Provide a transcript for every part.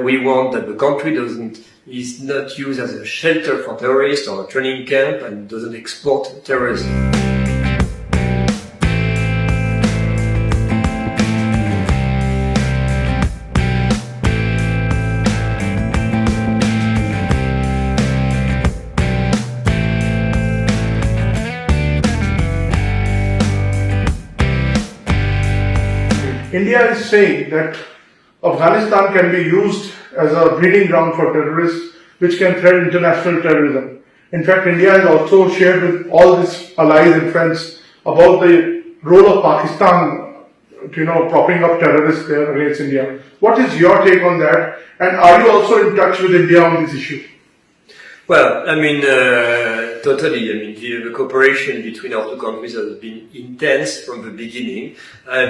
We want that the country is not used as a shelter for terrorists or a training camp and doesn't export terrorism. India is saying that Afghanistan can be used as a breeding ground for terrorists which can threaten international terrorism. In fact, India has also shared with all its allies and friends about the role of Pakistan, propping up terrorists there against India. What is your take on that? And are you also in touch with India on this issue? Well, totally. The cooperation between our two countries has been intense from the beginning.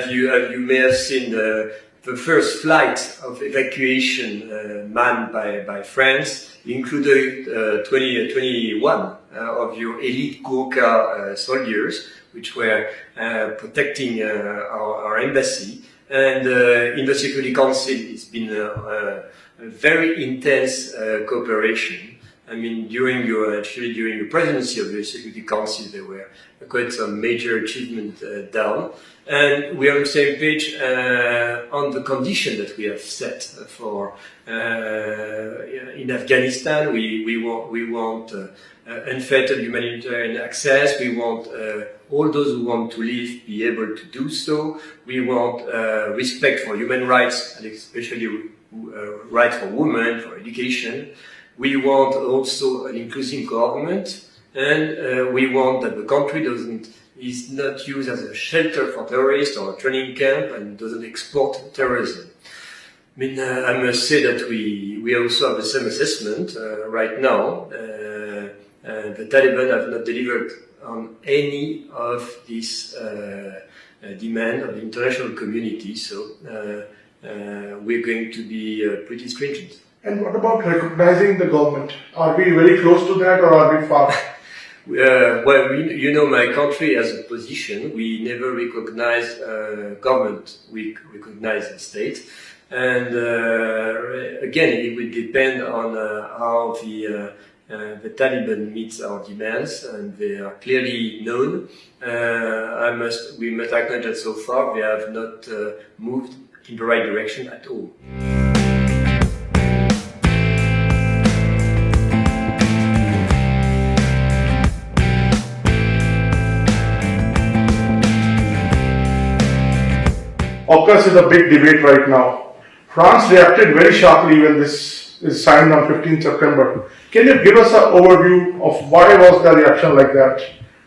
You may have seen the first flight of evacuation manned by France included 21 of your elite Gurkha soldiers, which were protecting our embassy. And in the Security Council, it's been a very intense cooperation. During your presidency of the Security Council, there were quite some major achievements done. And we are on the same page on the condition that we have set for in Afghanistan. We want unfettered humanitarian access. We want all those who want to live be able to do so. We want respect for human rights, and especially rights for women, for education. We want also an inclusive government, and we want that the country is not used as a shelter for terrorists or a training camp and doesn't export terrorism. I must say that we also have the same assessment right now. The Taliban have not delivered on any of these demands of the international community, so we're going to be pretty stringent. And what about recognizing the government? Are we very close to that, or are we far? Well, my country has a position. We never recognize government. We recognize the state. And again, it will depend on how the Taliban meets our demands, and they are clearly known. We must acknowledge that so far they have not moved in the right direction at all. AUKUS is a big debate right now. France reacted very sharply when this is signed on 15th September. Can you give us an overview of why was the reaction like that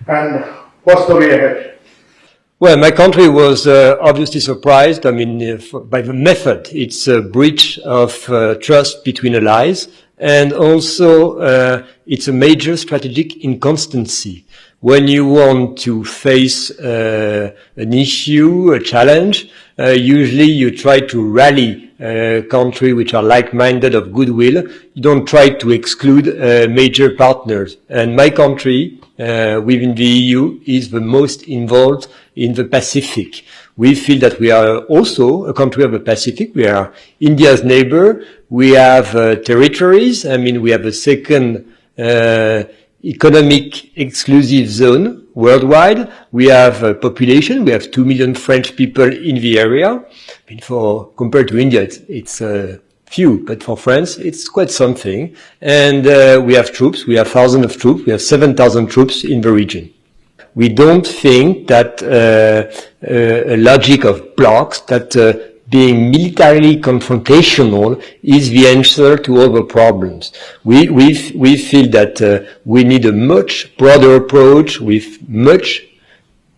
and what's the way ahead? Well, my country was obviously surprised. By the method. It's a breach of trust between allies, and also it's a major strategic inconsistency. When you want to face an issue, a challenge, usually you try to rally countries which are like-minded of goodwill. You don't try to exclude major partners. And my country, within the EU, is the most involved in the Pacific. We feel that we are also a country of the Pacific. We are India's neighbor. We have territories. We have a second economic exclusive zone worldwide. We have a population. We have 2 million French people in the area. Compared to India, it's few, but for France, it's quite something. And we have troops. We have thousands of troops. We have 7,000 troops in the region. We don't think that a logic of blocks, that being militarily confrontational is the answer to all the problems. We feel that we need a much broader approach with much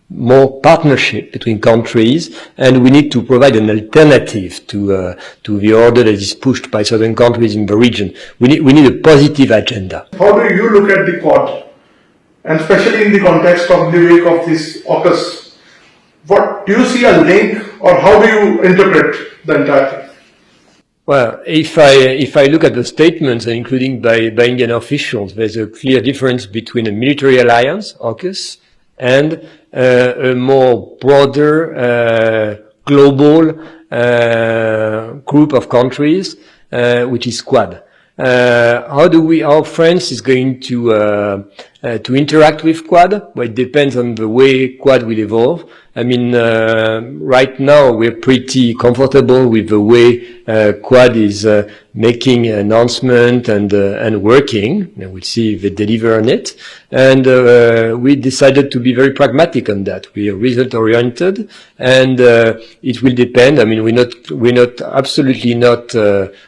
more partnership between countries, and we need to provide an alternative to the order that is pushed by certain countries in the region. We need a positive agenda. How do you look at the Quad, and especially in the context of the wake of this AUKUS? What do you see a link, or how do you interpret the entire thing? Well, if I look at the statements, including by Indian officials, there's a clear difference between a military alliance, AUKUS, and a more broader global group of countries which is Quad. How France is going to interact with Quad? Well, it depends on the way Quad will evolve. I mean, right now we're pretty comfortable with the way Quad is making announcement and working. And we'll see if they deliver on it. And we decided to be very pragmatic on that. We are result oriented, and it will depend. I mean, we're not absolutely not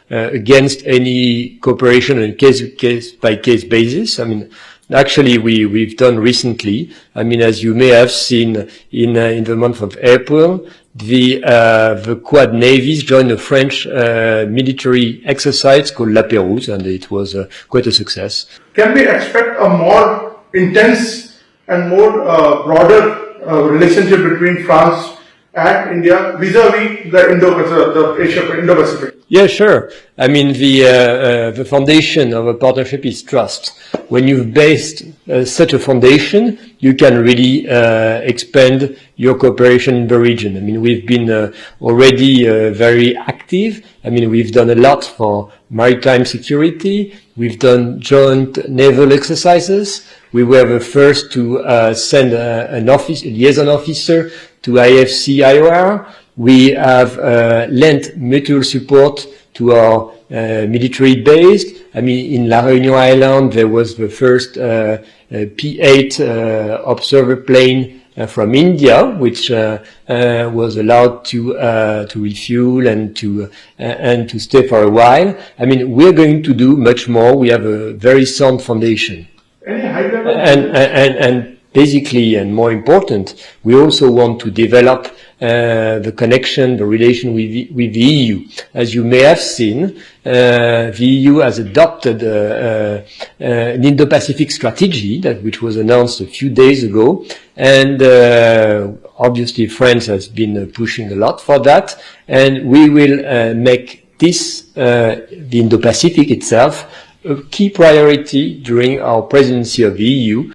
against any cooperation on a case by case basis. I mean, actually, we've done recently. I mean, as you may have seen in the month of April, the Quad navies joined a French military exercise called La Pérouse, and it was quite a success. Can we expect a more intense and more broader relationship between France and India vis-a-vis the Indo-Pacific? Yeah, sure. I mean, the foundation of a partnership is trust. When you've based such a foundation, you can really expand your cooperation in the region. I mean, we've been already very active. I mean, we've done a lot for maritime security. We've done joint naval exercises. We were the first to send a liaison officer to IFC IOR. We have lent mutual support to our military base. I mean, in La Réunion Island, there was the first P-8 observer plane from India, which was allowed to refuel and to stay for a while. I mean, we're going to do much more. We have a very sound foundation. And basically, and more important, we also want to develop the connection, the relation with the EU. As you may have seen, the EU has adopted an Indo-Pacific strategy which was announced a few days ago, and obviously France has been pushing a lot for that, and we will make this the Indo-Pacific itself a key priority during our presidency of the EU,